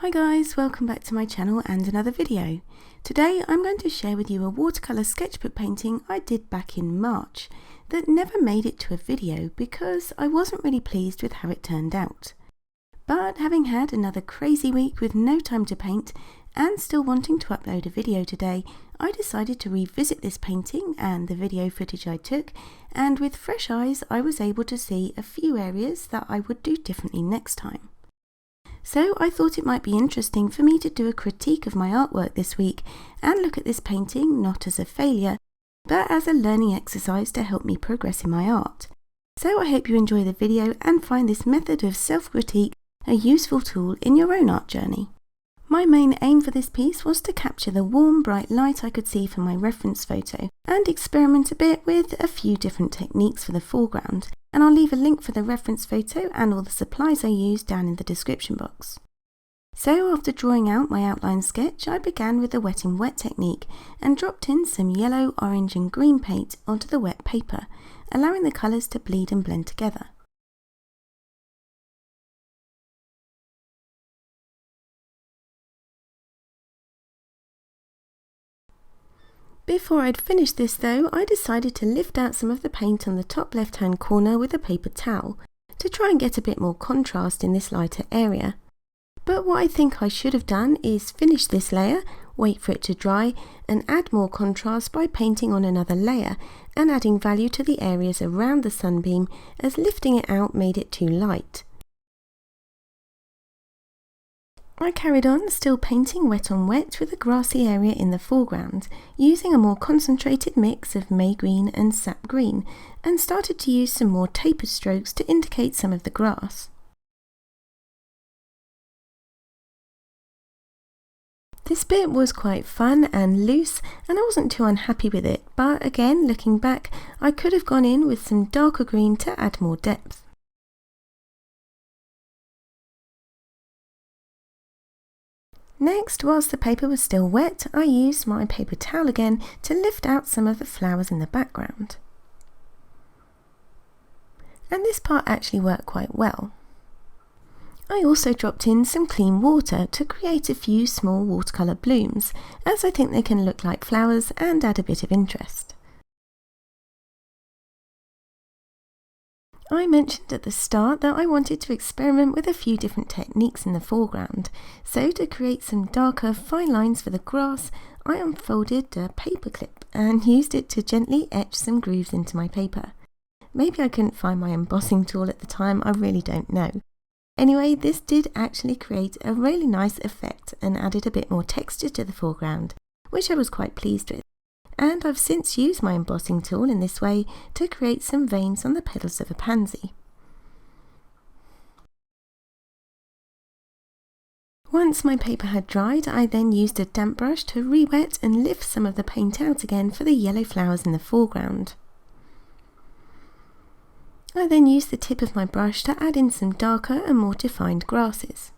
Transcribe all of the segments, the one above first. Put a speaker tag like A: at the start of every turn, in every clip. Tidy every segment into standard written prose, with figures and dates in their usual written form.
A: Hi guys, welcome back to my channel and another video. Today I'm going to share with you a watercolour sketchbook painting I did back in March that never made it to a video because I wasn't really pleased with how it turned out. But having had another crazy week with no time to paint and still wanting to upload a video today, I decided to revisit this painting and the video footage I took, and with fresh eyes I was able to see a few areas that I would do differently next time. So I thought it might be interesting for me to do a critique of my artwork this week and look at this painting not as a failure, but as a learning exercise to help me progress in my art. So I hope you enjoy the video and find this method of self-critique a useful tool in your own art journey. My main aim for this piece was to capture the warm, bright light I could see from my reference photo and experiment a bit with a few different techniques for the foreground, and I'll leave a link for the reference photo and all the supplies I used down in the description box. So after drawing out my outline sketch, I began with the wet in wet technique and dropped in some yellow, orange and green paint onto the wet paper, allowing the colours to bleed and blend together. Before I'd finished this though, I decided to lift out some of the paint on the top left hand corner with a paper towel to try and get a bit more contrast in this lighter area. But what I think I should have done is finish this layer, wait for it to dry and add more contrast by painting on another layer and adding value to the areas around the sunbeam, as lifting it out made it too light. I carried on still painting wet on wet with a grassy area in the foreground, using a more concentrated mix of May green and sap green, and started to use some more tapered strokes to indicate some of the grass. This bit was quite fun and loose, and I wasn't too unhappy with it, but again, looking back, I could have gone in with some darker green to add more depth. Next, whilst the paper was still wet, I used my paper towel again to lift out some of the flowers in the background. And this part actually worked quite well. I also dropped in some clean water to create a few small watercolour blooms, as I think they can look like flowers and add a bit of interest. I mentioned at the start that I wanted to experiment with a few different techniques in the foreground, so to create some darker fine lines for the grass, I unfolded a paper clip and used it to gently etch some grooves into my paper. Maybe I couldn't find my embossing tool at the time, I really don't know. Anyway, this did actually create a really nice effect and added a bit more texture to the foreground, which I was quite pleased with. And I've since used my embossing tool in this way to create some veins on the petals of a pansy. Once my paper had dried, I then used a damp brush to re-wet and lift some of the paint out again for the yellow flowers in the foreground. I then used the tip of my brush to add in some darker and more defined grasses.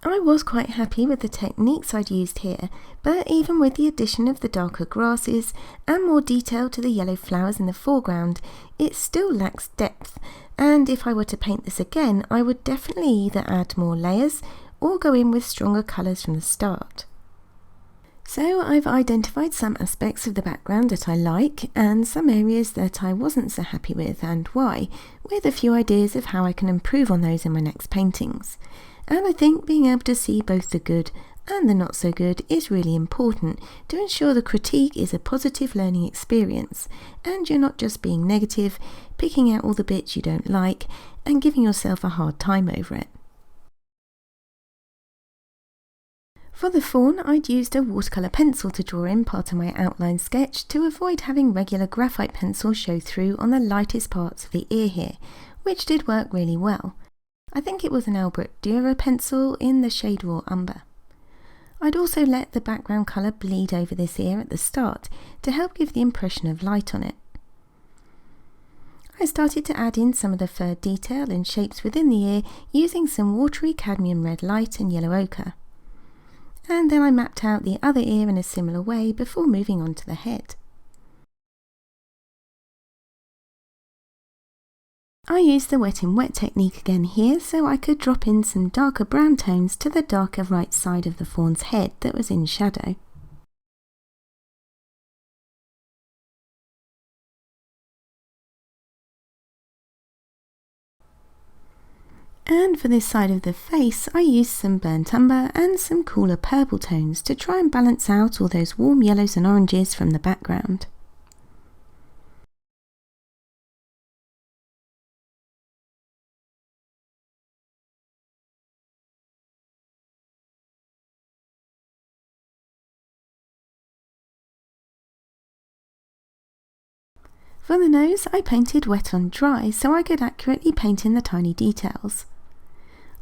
A: I was quite happy with the techniques I'd used here, but even with the addition of the darker grasses and more detail to the yellow flowers in the foreground, it still lacks depth, and if I were to paint this again, I would definitely either add more layers or go in with stronger colours from the start. So I've identified some aspects of the background that I like and some areas that I wasn't so happy with and why, with a few ideas of how I can improve on those in my next paintings. And I think being able to see both the good and the not so good is really important to ensure the critique is a positive learning experience and you're not just being negative, picking out all the bits you don't like and giving yourself a hard time over it. For the fawn, I'd used a watercolour pencil to draw in part of my outline sketch to avoid having regular graphite pencil show through on the lightest parts of the ear here, which did work really well. I think it was an Albrecht Durer pencil in the shade Raw Umber. I'd also let the background colour bleed over this ear at the start to help give the impression of light on it. I started to add in some of the fur detail and shapes within the ear using some watery cadmium red light and yellow ochre. and then I mapped out the other ear in a similar way before moving on to the head. I used the wet in wet technique again here so I could drop in some darker brown tones to the darker right side of the fawn's head that was in shadow. And for this side of the face, I used some burnt umber and some cooler purple tones to try and balance out all those warm yellows and oranges from the background. For the nose, I painted wet on dry so I could accurately paint in the tiny details.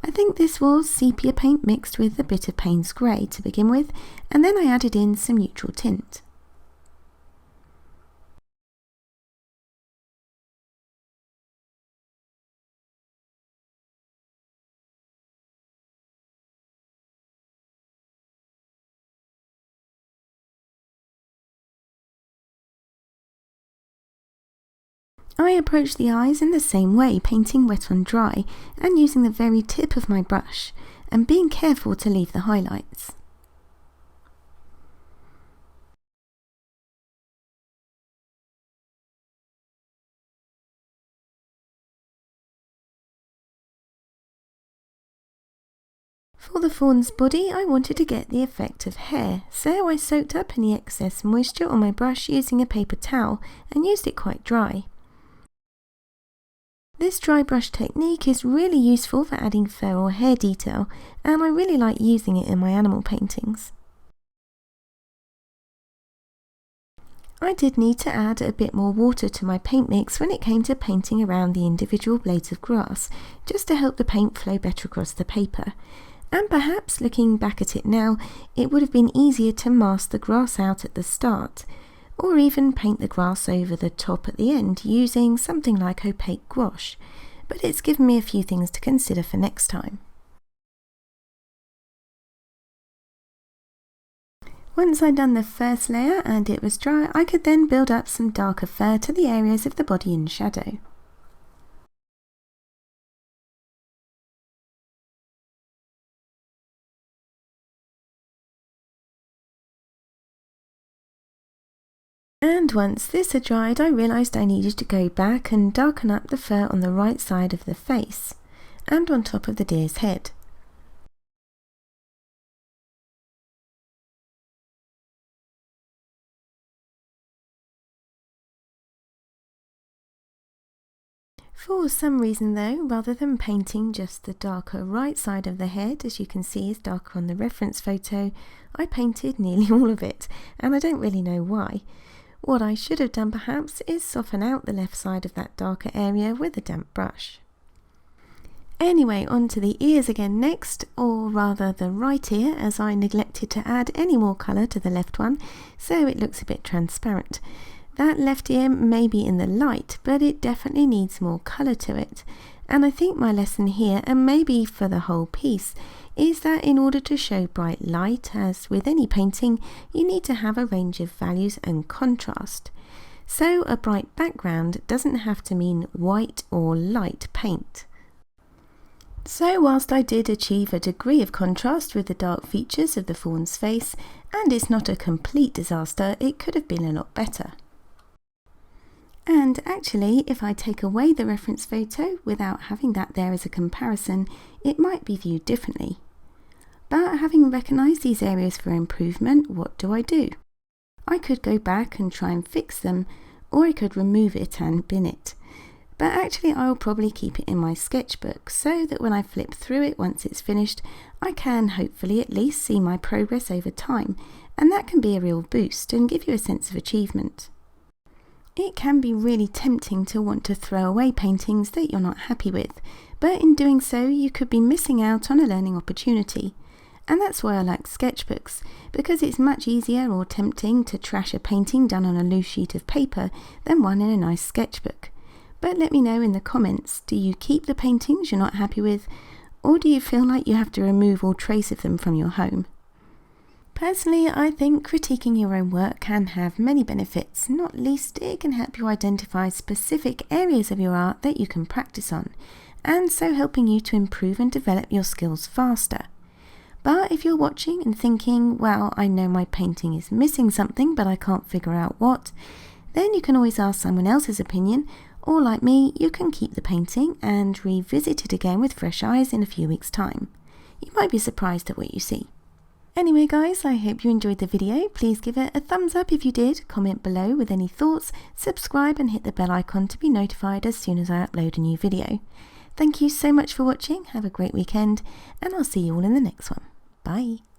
A: I think this was sepia paint mixed with a bit of Payne's Grey to begin with, and then I added in some neutral tint. I approached the eyes in the same way, painting wet on dry and using the very tip of my brush and being careful to leave the highlights. For the fawn's body, I wanted to get the effect of hair, so I soaked up any excess moisture on my brush using a paper towel and used it quite dry. This dry brush technique is really useful for adding fur or hair detail, and I really like using it in my animal paintings. I did need to add a bit more water to my paint mix when it came to painting around the individual blades of grass, just to help the paint flow better across the paper. And perhaps looking back at it now, it would have been easier to mask the grass out at the start, or even paint the grass over the top at the end using something like opaque gouache, but it's given me a few things to consider for next time. Once I'd done the first layer and it was dry, I could then build up some darker fur to the areas of the body in shadow. And once this had dried, I realised I needed to go back and darken up the fur on the right side of the face and on top of the deer's head. For some reason though, rather than painting just the darker right side of the head, as you can see is darker on the reference photo, I painted nearly all of it, and I don't really know why. What I should have done perhaps is soften out the left side of that darker area with a damp brush. Anyway, on to the ears again next, or rather the right ear, as I neglected to add any more colour to the left one, so it looks a bit transparent. That left ear may be in the light, but it definitely needs more colour to it. And I think my lesson here, and maybe for the whole piece, is that in order to show bright light, as with any painting, you need to have a range of values and contrast. So a bright background doesn't have to mean white or light paint. So whilst I did achieve a degree of contrast with the dark features of the fawn's face, and it's not a complete disaster, it could have been a lot better. And actually, if I take away the reference photo without having that there as a comparison, it might be viewed differently. But having recognised these areas for improvement, what do? I could go back and try and fix them, or I could remove it and bin it. But actually I'll probably keep it in my sketchbook so that when I flip through it once it's finished, I can hopefully at least see my progress over time, and that can be a real boost and give you a sense of achievement. It can be really tempting to want to throw away paintings that you're not happy with, but in doing so you could be missing out on a learning opportunity. And that's why I like sketchbooks, because it's much easier or tempting to trash a painting done on a loose sheet of paper than one in a nice sketchbook. But let me know in the comments, do you keep the paintings you're not happy with, or do you feel like you have to remove all trace of them from your home? Personally, I think critiquing your own work can have many benefits, not least it can help you identify specific areas of your art that you can practice on, and so helping you to improve and develop your skills faster. But if you're watching and thinking, well, I know my painting is missing something but I can't figure out what, then you can always ask someone else's opinion, or like me, you can keep the painting and revisit it again with fresh eyes in a few weeks' time. You might be surprised at what you see. Anyway guys, I hope you enjoyed the video. Please give it a thumbs up if you did, comment below with any thoughts, subscribe and hit the bell icon to be notified as soon as I upload a new video. Thank you so much for watching, have a great weekend, and I'll see you all in the next one. Bye!